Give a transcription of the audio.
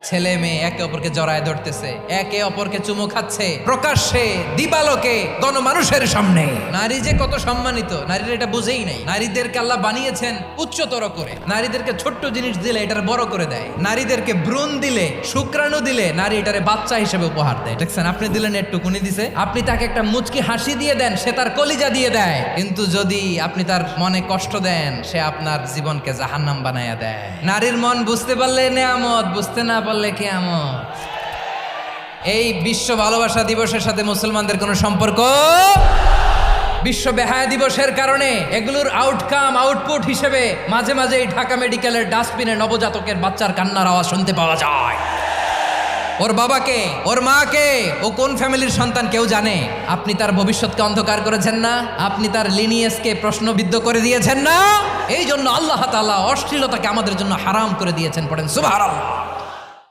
ছেলে মেয়ে একে অপরকে জড়ায় ধরতেছে, একে অপরকে চুমু খাচ্ছে প্রকাশ্যে দিবালোকে গণমানুষের সামনে। নারী যে কত সম্মানিত নারীরা এটা বুঝেই নাই। নারীদেরকে আল্লাহ বানিয়েছেন উচ্চতর করে। নারীদেরকে ছোট্ট জিনিস দিলে এটারে বড় করে দেয়। নারীদেরকে ভ্রূণ দিলে, শুক্রাণু দিলে নারী এটারে বাচ্চা হিসেবে উপহার দেয়। দেখছেন, আপনি দিলেন একটুকুনি দিছে, আপনি তাকে একটা মুচকি হাসি দিয়ে দেন, সে তার কলিজা দিয়ে দেয়। কিন্তু যদি আপনি তার মনে কষ্ট দেন, সে আপনার জীবনকে জাহান্নাম বানায়া দেয়। নারীর মন বুঝতে পারলে নেয়ামত, বুঝতে না পারলে কিয়ামত। এই বিশ্ব ভালোবাসা দিবসের সাথে মুসলমানদের কোনো সম্পর্ক? বিশ্ব বেহায়া দিবসের কারণে এগুলোর আউটপুট হিসেবে মাঝে মাঝে এই ঢাকা মেডিকেলের ডাস্টবিনে নবজাতকের বাচ্চার কান্নার আওয়াজ শুনতে পাওয়া যায়। ওর বাবাকে, ওর মাকে, ও কোন ফ্যামিলির সন্তান কেউ জানে? আপনি তার ভবিষ্যৎকে অন্ধকার করেছেন না? আপনি তার লিনিয়েজকে প্রশ্নবিদ্ধ করে দিয়েছেন না? এই জন্য আল্লাহ তাআলা অশ্লীলতাকে আমাদের জন্য হারাম করে দিয়েছেন। পড়েন সুবহানাল্লাহ।